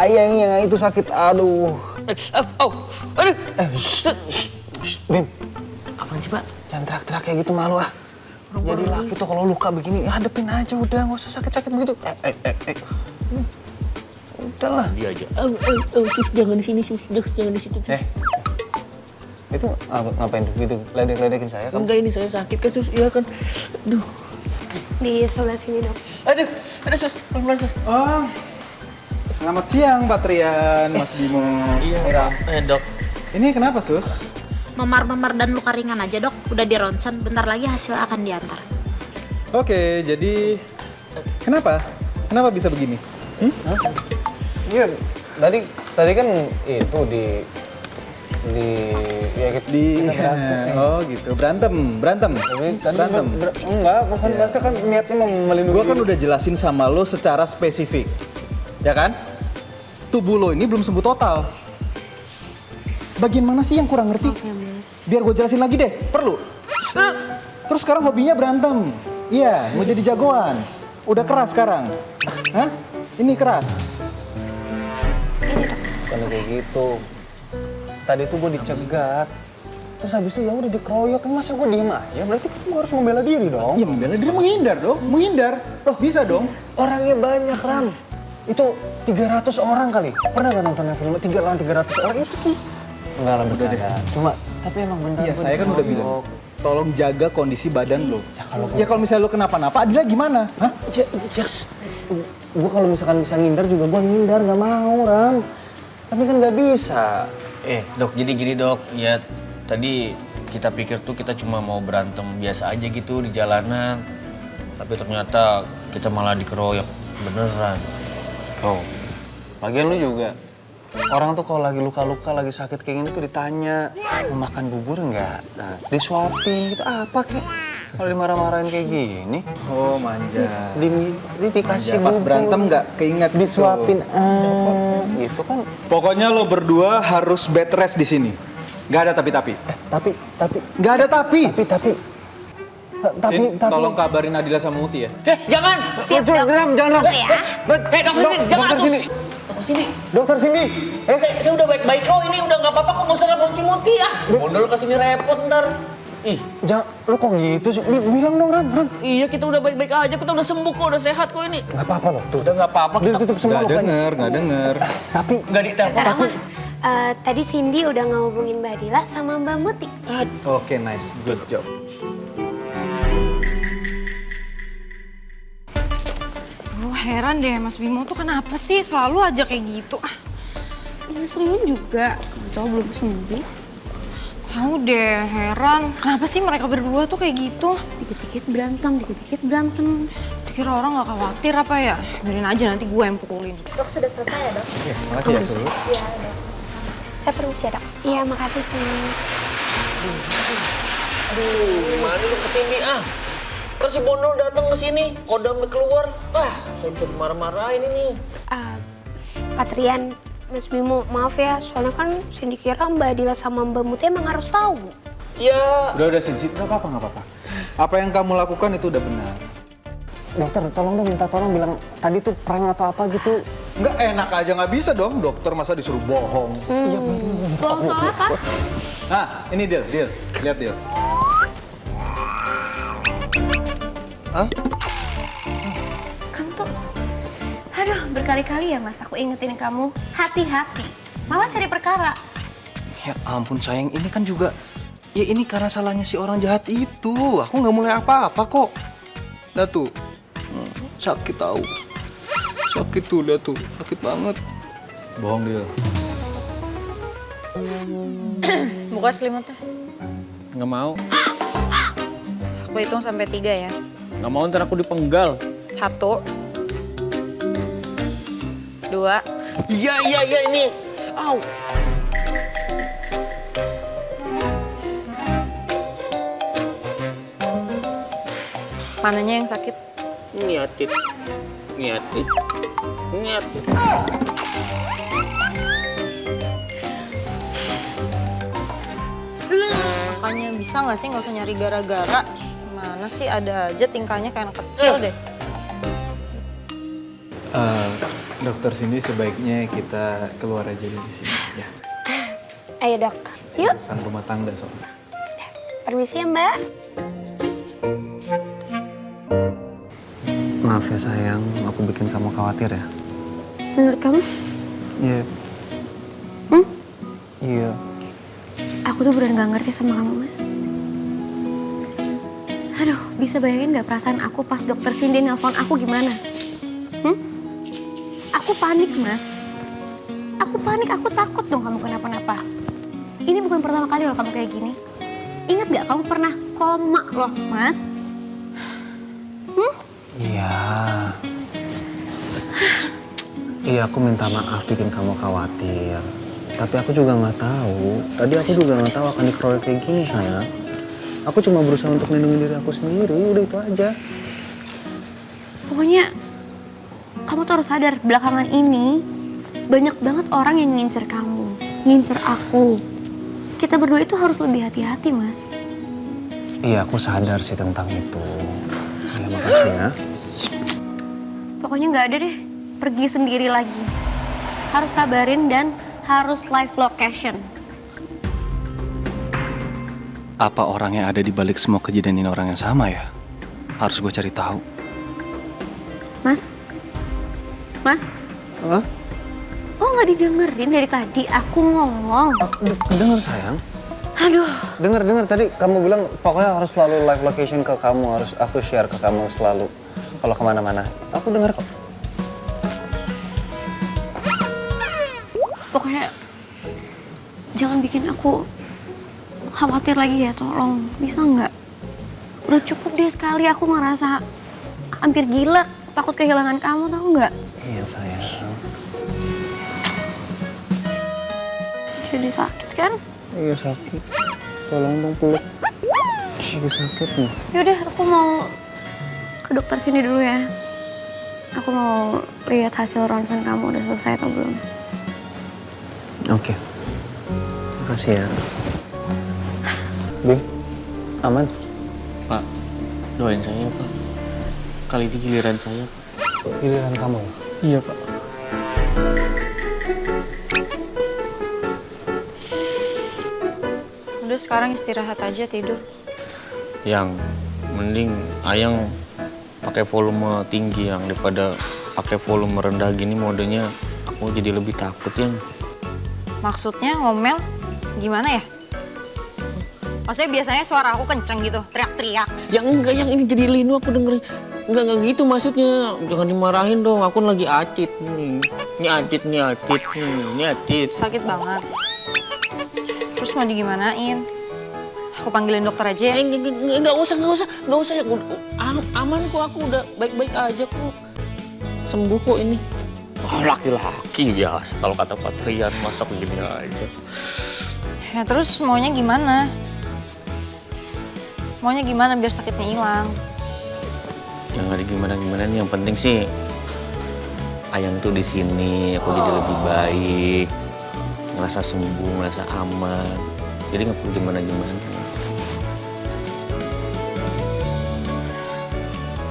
yang itu sakit, aduh. Aduh. Bim, Apaan sih, Pak? jangan teriak-teriak kayak gitu, malu ah. Jadi laki tuh kalau luka begini, ya hadepin aja udah, nggak usah sakit-sakit begitu. Udahlah. Dia aja. Sus, jangan di sini, sus. Jangan di situ. Itu ngapain tuh gitu, ledek-ledekin saya kan? Enggak, ini saya sakit kan, sus. Iya kan. Aduh. Di sebelah sini, Dok. Aduh, sus. Pelan-pelan, sus. Oh, selamat siang Pak Trian, Mas Bimo. Iya, Dok. Ini kenapa Sus? Memar-memar dan luka ringan aja, Dok. Udah di ronsen, bentar lagi hasil akan diantar. Oke, jadi kenapa? Kenapa bisa begini? Iya, tadi kan itu ya kita berantem. Oh gitu, berantem. Enggak, bukan bahasa kan niatnya mau melindungi. Gua kan udah jelasin sama lo secara spesifik, ya kan? Tubuh lo ini belum sembuh total. Bagian mana sih yang kurang ngerti? Oke, Mas. Biar gue jelasin lagi deh, perlu? Terus sekarang hobinya berantem. Iya, mau jadi jagoan. Udah keras sekarang. Hah? Ini keras. Bukan kayak gitu. Tadi tuh gue dicegat. Terus habis itu ya udah dikeroyok. Masa gue diem aja? Berarti gue harus membela diri dong. Ya membela diri, menghindar dong. Menghindar. Loh, bisa dong. Orangnya banyak, Ram. Itu 300 orang kali. Pernah gak nonton yang film 3 lawan 300 orang itu tuh? Enggak lah, bercanda. Cuma, tapi emang bentar. Iya, gua saya kan udah dikeroyok. bilang. Tolong jaga kondisi badan lo. Ya kalau misalnya lo kenapa-napa, Adila gimana? Hah? Ya, gue kalau misalkan bisa ngindar juga gue ngindar, nggak mau, Ram. Tapi kan nggak bisa. Dok, jadi gini, Dok. Ya, tadi kita pikir tuh kita cuma mau berantem biasa aja gitu di jalanan. Tapi ternyata kita malah dikeroyok beneran. Oh, lagian lu juga. Orang tuh kalau lagi luka-luka, lagi sakit kayak gini tuh ditanya, mau makan bubur nggak? Nah, disuapin gitu, apa kek? Kalau dimarah-marahin kayak gini, Oh, manja. dikasih Pas bubur, berantem nggak keinget disuapin, tuh. gitu kan. Pokoknya lo berdua harus bed rest di sini. Nggak ada tapi-tapi. Tapi, Nggak ada tapi. Sin, tapi, tolong kabarin Adila sama Muti ya. Jangan! Siap, Dok. jangan. Dulu ya. Dokter sini, jangan dokter aku. sini. Dokter sini. Dokter sini. Saya udah baik-baik kok, ini udah nggak apa-apa kok, nggak usah nelfon si Muti ah. Si Bondol kesini repot ntar. Ih, Jangan, lu kok gitu sih? Bilang dong, Ram. iya kita udah baik-baik aja, kita udah sembuh kok, udah sehat kok ini. Nggak apa-apa loh, tuh. Udah nggak apa-apa, kita Tutup semua Nggak lukanya. denger. Tapi, nggak ditelepon. Rama, tadi Cindy udah ngehubungin Mbak Dila sama Mbak Muti. Oke, nice. Good job. Aduh, heran deh Mas Bimo tuh kenapa sih selalu aja kayak gitu. Mas Rian juga, tahu belum sembuh. Tahu deh, heran. Kenapa sih mereka berdua tuh kayak gitu? Dikit-dikit berantem. Dikira orang nggak khawatir apa ya? Biarin aja nanti gue yang pukulin. Dok, sudah selesai ya, Dok? Oke, makasih ya, Sul. Iya, Dok. Saya permisi ya, Dok. Iya, makasih, Sis. Gimana lu kesini ah? Terus si Bondol datang ke sini, kodamnya keluar. Saya bisa dimarah-marahin ini. Pak Trian, Mas Bimo, maaf ya, soalnya kan Cindy kira Mbak Dila sama Mbak Muti emang harus tahu. Ya, Udah, Sin. Nggak apa-apa. Apa yang kamu lakukan itu udah benar. dokter, tolong dong, minta tolong bilang tadi tuh prank atau apa gitu. Nggak enak aja, nggak bisa dong. Dokter masa disuruh bohong. Bohong soal apa? Nah, ini deal. Lihat deal. Kamu tuh, aduh berkali-kali ya Mas aku ingetin kamu, hati-hati, malah cari perkara. Ya ampun sayang, ini kan juga, ya ini karena salahnya si orang jahat itu. Aku nggak mulai apa-apa kok. Lihat tuh, sakit tahu. Sakit tuh, lihat tuh, sakit banget. Bohong deal. Buka selimutnya. nggak mau. Aku hitung sampai 3 ya. Nggak mau ntar aku dipenggal. 1, 2. Iya ini. Au. Mananya yang sakit? Niatin. Makanya bisa nggak sih nggak usah nyari gara-gara? Gimana sih, ada aja tingkahnya kayak anak kecil deh. Dokter Cindy, sebaiknya kita keluar aja dari sini ya. Ayo dok, yuk. Urusan rumah tangga soalnya. Permisi ya mbak. Maaf ya sayang, aku bikin kamu khawatir ya. Menurut kamu? Iya. Iya. Aku tuh bener gak ngerti sama kamu, Mas. Aduh, bisa bayangin gak perasaan aku pas dokter Cindy nelpon aku gimana? Aku panik, Mas. Aku panik, aku takut dong kamu kenapa-napa. Ini bukan pertama kali loh kamu kayak gini. Ingat gak kamu pernah koma loh, Mas? Iya. Iya, aku minta maaf bikin kamu khawatir. Tapi aku juga nggak tahu. Tadi aku juga nggak tahu akan dikeroyok kayak gini, sayang. Aku cuma berusaha untuk melindungi diri aku sendiri, udah itu aja. Pokoknya kamu tuh harus sadar, belakangan ini banyak banget orang yang ngincer kamu, ngincer aku. Kita berdua itu harus lebih hati-hati, Mas. Iya, aku sadar sih tentang itu. Ya, makasih ya. Pokoknya nggak ada deh, pergi sendiri lagi. Harus kabarin dan harus live location. Apa orang yang ada di balik semua kejadian ini orang yang sama ya? Harus gue cari tahu. Mas? Mas? Hah? Oh nggak didengerin dari tadi aku ngomong. Dengar sayang. Aduh, Dengar tadi kamu bilang pokoknya harus selalu live location ke kamu, harus aku share ke kamu selalu kalau kemana-mana. Aku dengar kok. pokoknya jangan bikin aku khawatir lagi ya, tolong. Bisa nggak? Udah cukup deh sekali aku ngerasa hampir gila, takut kehilangan kamu, tahu nggak? Iya sayang. Jadi sakit kan? Iya sakit. Tolong dong peluk. Lagi sakit nih. Yaudah, aku mau ke dokter sini dulu ya. Aku mau lihat hasil ronsen kamu udah selesai atau belum. Oke. Makasih ya. Bim, aman? Pak, doain saya, Pak. Kali ini giliran saya, Pak. Giliran kamu? Iya, Pak. Udah sekarang istirahat aja, tidur. Yang mending Ayang pakai volume tinggi yang daripada pakai volume rendah gini modenya aku jadi lebih takut yang. Maksudnya ngomel gimana ya? Maksudnya biasanya suara aku kenceng gitu, teriak-teriak. Yang enggak, yang ini jadi linu aku dengerin. Enggak gitu maksudnya. Jangan dimarahin dong, aku lagi acit nih. Ini acit. Sakit banget. Terus mau digimanain? Aku panggilin dokter aja ya? Enggak usah ya. Aman kok, aku udah baik-baik aja kok. Sembuh kok ini. Oh, laki-laki biasa kalau kata Patrian, masa begini aja. Ya terus maunya gimana? Maunya gimana biar sakitnya hilang? Yang ada gimana nih, yang penting sih Ayang tuh di sini, aku jadi lebih baik, ngerasa sembuh, ngerasa aman, jadi nggak perlu gimana.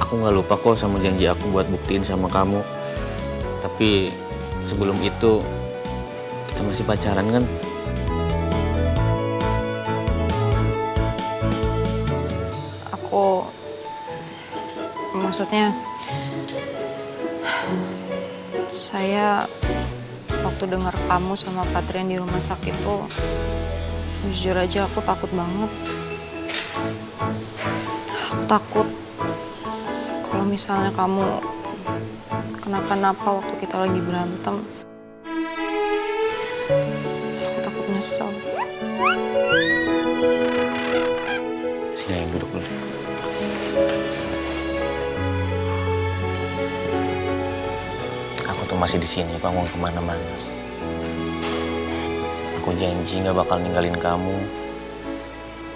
Aku nggak lupa kok sama janji aku buat buktiin sama kamu. Tapi sebelum itu kita masih pacaran kan? Maksudnya saya waktu dengar kamu sama Patrian di rumah sakit tuh jujur aja aku takut banget. Aku takut kalau misalnya kamu kenapa-napa waktu kita lagi berantem. Aku takut nyesel. Sini Ayang, duduk dulu. Aku tuh masih di sini, aku nggak kemana-mana. Aku janji nggak bakal ninggalin kamu,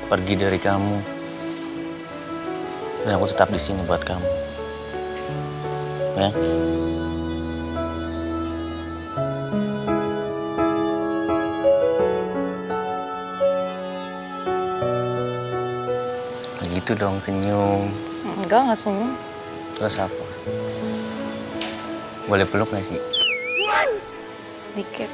pergi dari kamu, dan aku tetap di sini buat kamu. Ya? Gitu dong, senyum. Enggak senyum. Terus apa? Boleh peluk nggak sih? dikit.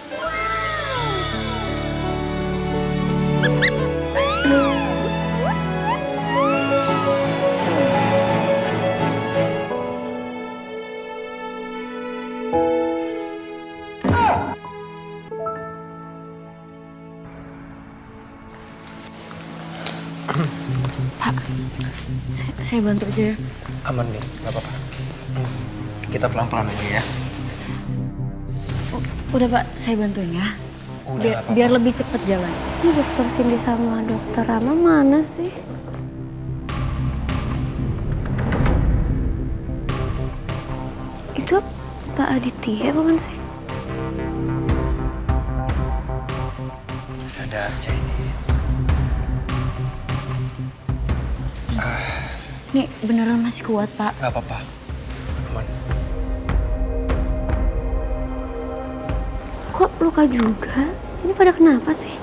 Pak, saya bantu aja ya. Aman nih, nggak apa-apa. Kita pelan-pelan aja ya. Udah Pak, saya bantuin ya. Udah nggak apa-apa. Biar lebih cepet jalan. Ini dokter Cindy sama dokter Rama mana sih? Itu Pak Aditya bukan sih? Ada aja ini. Nih beneran masih kuat Pak. Nggak apa-apa. Aman. Kok luka juga? Ini pada kenapa sih?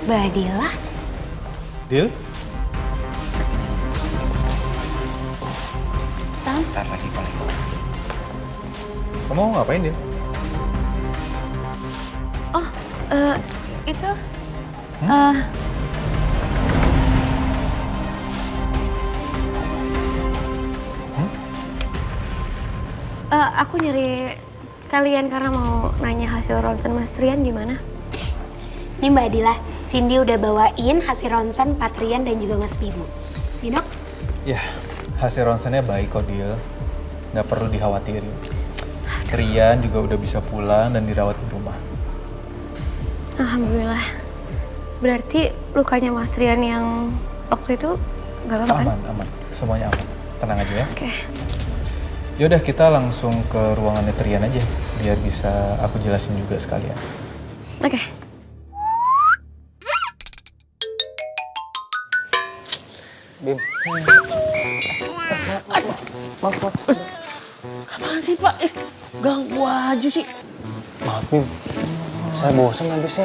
Mbak Adila? Dil? Ntar lagi paling. Kamu mau ngapain, Dil? Oh, itu... aku nyari kalian karena mau nanya hasil ronsen Mas Trian gimana? Ini Mbak Adila, Cindy udah bawain hasil ronsen Patrian dan juga Mas Bimo. Nih dok, Ya, hasil ronsennya baik kok, Dil. Nggak perlu dikhawatirin. Trian juga udah bisa pulang dan dirawat di rumah. Alhamdulillah. Berarti lukanya Mas Trian yang waktu itu gak apa-apa kan? Aman, aman. Semuanya aman. Tenang aja ya. Oke. Yaudah, kita langsung ke ruangannya Trian aja. Biar bisa aku jelasin juga sekalian. Oke. Bim. Apaan sih Pak? Ganggu aja sih. Maaf, Bim. Saya bosan habisnya.